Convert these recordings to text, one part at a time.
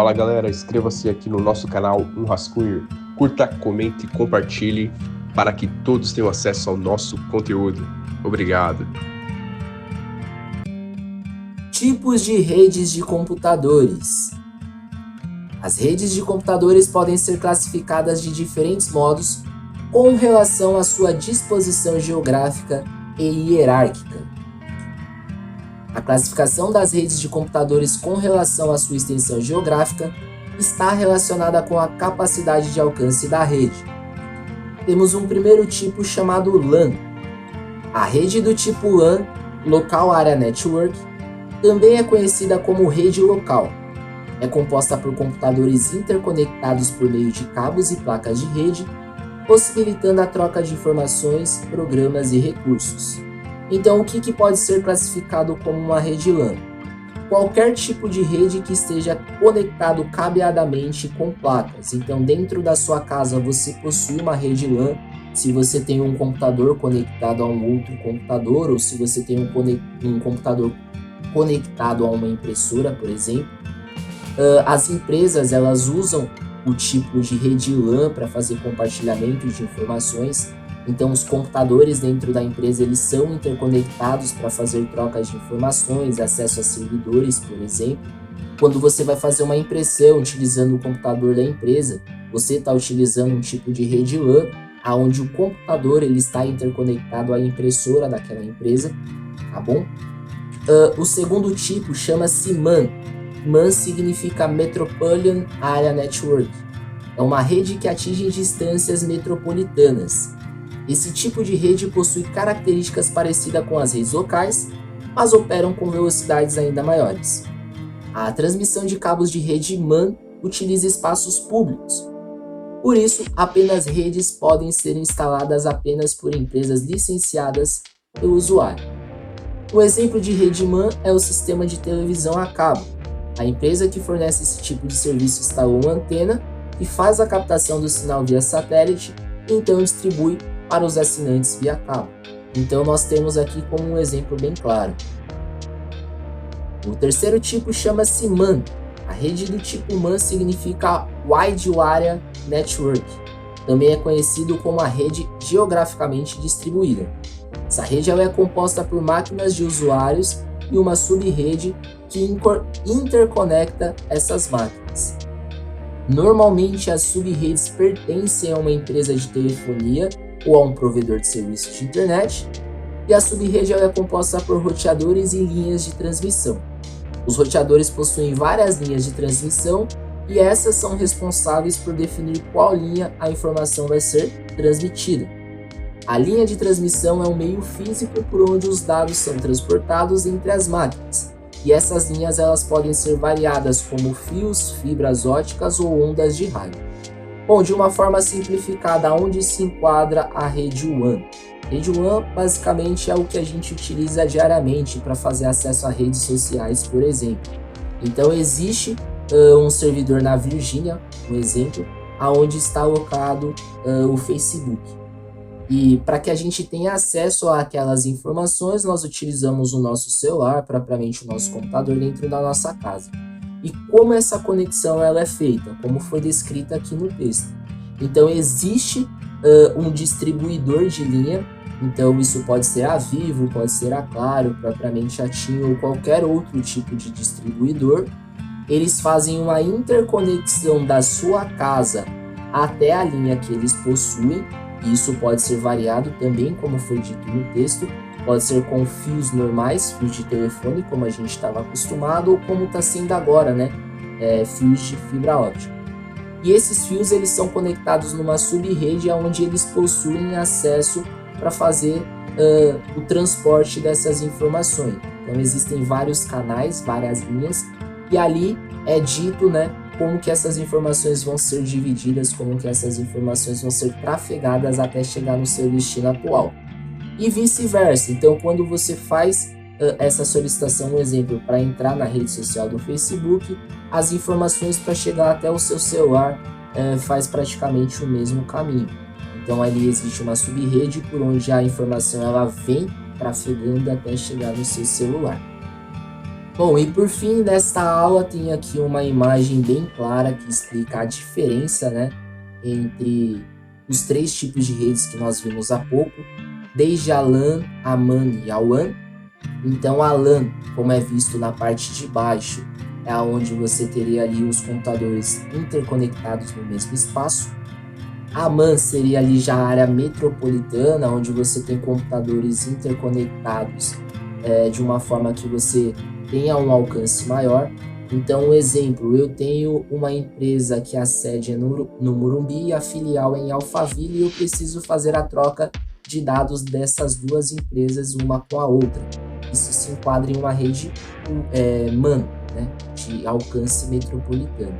Fala galera, inscreva-se aqui no nosso canal Um Rascunho, curta, comente e compartilhe para que todos tenham acesso ao nosso conteúdo. Obrigado. Tipos de redes de computadores. As redes de computadores podem ser classificadas de diferentes modos com relação à sua disposição geográfica e hierárquica. A classificação das redes de computadores com relação à sua extensão geográfica está relacionada com a capacidade de alcance da rede. Temos um primeiro tipo chamado LAN. A rede do tipo LAN, Local Area Network, também é conhecida como rede local. É composta por computadores interconectados por meio de cabos e placas de rede, possibilitando a troca de informações, programas e recursos. Então, o que pode ser classificado como uma rede LAN? Qualquer tipo de rede que esteja conectado cabeadamente com placas. Então, dentro da sua casa, você possui uma rede LAN. Se você tem um computador conectado a um outro computador, ou se você tem um computador conectado a uma impressora, por exemplo. As empresas, elas usam o tipo de rede LAN para fazer compartilhamento de informações. Então, os computadores dentro da empresa, eles são interconectados para fazer trocas de informações, acesso a servidores, por exemplo. Quando você vai fazer uma impressão utilizando o computador da empresa, você está utilizando um tipo de rede LAN, onde o computador ele está interconectado à impressora daquela empresa, tá bom? O segundo tipo chama-se MAN. MAN significa Metropolitan Area Network. É uma rede que atinge distâncias metropolitanas. Esse tipo de rede possui características parecidas com as redes locais, mas operam com velocidades ainda maiores. A transmissão de cabos de rede MAN utiliza espaços públicos. Por isso, apenas redes podem ser instaladas apenas por empresas licenciadas pelo usuário. Um exemplo de rede MAN é o sistema de televisão a cabo. A empresa que fornece esse tipo de serviço instalou uma antena que faz a captação do sinal via satélite e então distribui para os assinantes via cabo. Então nós temos aqui como um exemplo bem claro. O terceiro tipo chama-se MAN. A rede do tipo MAN significa Wide Area Network. Também é conhecido como a rede geograficamente distribuída. Essa rede ela é composta por máquinas de usuários e uma sub-rede que interconecta essas máquinas. Normalmente as sub-redes pertencem a uma empresa de telefonia ou a um provedor de serviços de internet, e a sub-rede é composta por roteadores e linhas de transmissão. Os roteadores possuem várias linhas de transmissão e essas são responsáveis por definir qual linha a informação vai ser transmitida. A linha de transmissão é um meio físico por onde os dados são transportados entre as máquinas, e essas linhas elas podem ser variadas como fios, fibras óticas ou ondas de rádio. Bom, de uma forma simplificada, onde se enquadra a rede WAN? Rede WAN basicamente é o que a gente utiliza diariamente para fazer acesso a redes sociais, por exemplo. Então existe um servidor na Virgínia, um exemplo, onde está alocado o Facebook. E para que a gente tenha acesso àquelas informações, nós utilizamos o nosso celular, propriamente o nosso computador dentro da nossa casa. E como essa conexão ela é feita? Como foi descrita aqui no texto. Então existe um distribuidor de linha, então isso pode ser a Vivo, pode ser a Claro, propriamente a TIM ou qualquer outro tipo de distribuidor. Eles fazem uma interconexão da sua casa até a linha que eles possuem. Isso pode ser variado também, como foi dito no texto. Pode ser com fios normais, fios de telefone, como a gente estava acostumado, ou como está sendo agora, né? Fios de fibra óptica. E esses fios eles são conectados numa sub-rede onde eles possuem acesso para fazer o transporte dessas informações. Então existem vários canais, várias linhas, e ali é dito, né, como que essas informações vão ser divididas, como que essas informações vão ser trafegadas até chegar no seu destino atual. E vice-versa. Então, quando você faz essa solicitação, um exemplo, para entrar na rede social do Facebook, as informações para chegar até o seu celular faz praticamente o mesmo caminho. Então, ali existe uma sub-rede por onde a informação ela vem trafegando até chegar no seu celular. Bom, e por fim, nesta aula tem aqui uma imagem bem clara que explica a diferença, né, entre os 3 tipos de redes que nós vimos há pouco, desde a LAN, a MAN e a WAN. Então a LAN, como é visto na parte de baixo, é onde você teria ali os computadores interconectados no mesmo espaço. A MAN seria ali já a área metropolitana, onde você tem computadores interconectados de uma forma que você tenha um alcance maior. Então, um exemplo, eu tenho uma empresa que a sede é no Morumbi e a filial é em Alphaville e eu preciso fazer a troca de dados dessas duas empresas uma com a outra. Isso se enquadra em uma rede MAN, né, de alcance metropolitano.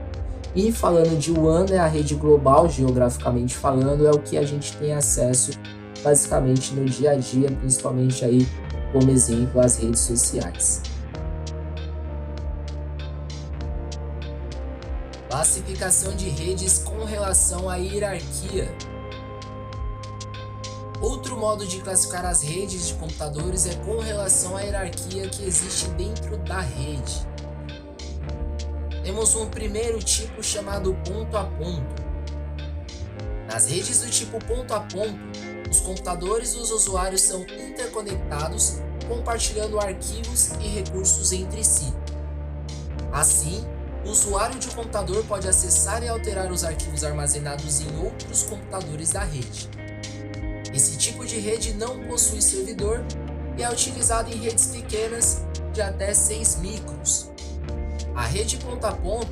E falando de WAN, a rede global, geograficamente falando, é o que a gente tem acesso basicamente no dia a dia, principalmente aí como exemplo as redes sociais. Classificação de redes com relação à hierarquia. Outro modo de classificar as redes de computadores é com relação à hierarquia que existe dentro da rede. Temos um primeiro tipo chamado ponto a ponto. Nas redes do tipo ponto a ponto, os computadores e os usuários são interconectados, compartilhando arquivos e recursos entre si. Assim, o usuário de um computador pode acessar e alterar os arquivos armazenados em outros computadores da rede. Esse tipo de rede não possui servidor e é utilizado em redes pequenas de até 6 micros. A rede ponto a ponto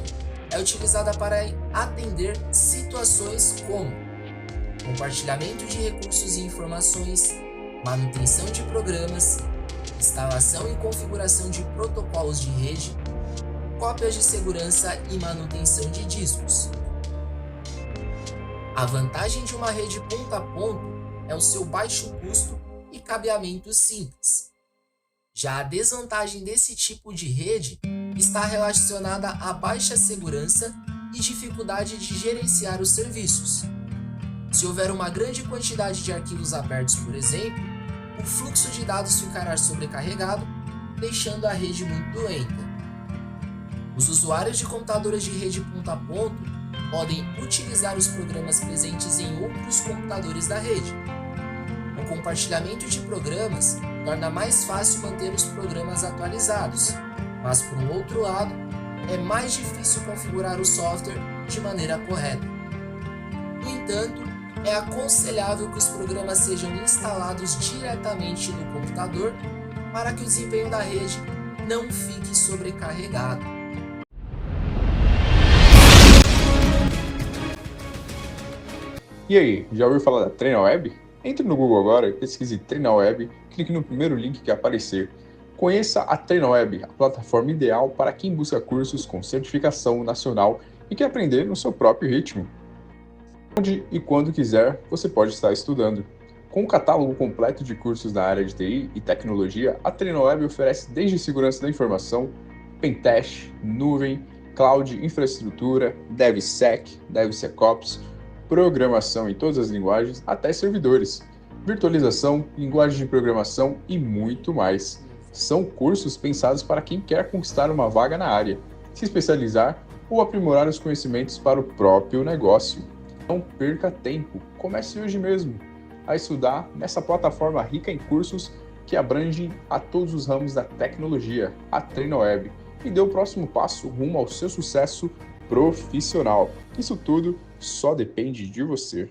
é utilizada para atender situações como compartilhamento de recursos e informações, manutenção de programas, instalação e configuração de protocolos de rede, cópias de segurança e manutenção de discos. A vantagem de uma rede ponto a ponto é o seu baixo custo e cabeamento simples. Já a desvantagem desse tipo de rede está relacionada à baixa segurança e dificuldade de gerenciar os serviços. Se houver uma grande quantidade de arquivos abertos, por exemplo, o fluxo de dados ficará sobrecarregado, deixando a rede muito lenta. Os usuários de computadores de rede ponto a ponto podem utilizar os programas presentes em outros computadores da rede. O compartilhamento de programas torna mais fácil manter os programas atualizados, mas por um outro lado, é mais difícil configurar o software de maneira correta. No entanto, é aconselhável que os programas sejam instalados diretamente no computador para que o desempenho da rede não fique sobrecarregado. E aí, já ouviu falar da TreinaWeb? Entre no Google agora e pesquise TreinaWeb, clique no primeiro link que aparecer. Conheça a TreinaWeb, a plataforma ideal para quem busca cursos com certificação nacional e quer aprender no seu próprio ritmo. Onde e quando quiser, você pode estar estudando. Com um catálogo completo de cursos na área de TI e tecnologia, a TreinaWeb oferece desde segurança da informação, pentest, nuvem, cloud, infraestrutura, DevSec, DevSecOps, programação em todas as linguagens, até servidores, virtualização, linguagem de programação e muito mais. São cursos pensados para quem quer conquistar uma vaga na área, se especializar ou aprimorar os conhecimentos para o próprio negócio. Não perca tempo, comece hoje mesmo a estudar nessa plataforma rica em cursos que abrangem a todos os ramos da tecnologia, a TreinaWeb, e dê o próximo passo rumo ao seu sucesso profissional. Isso tudo só depende de você.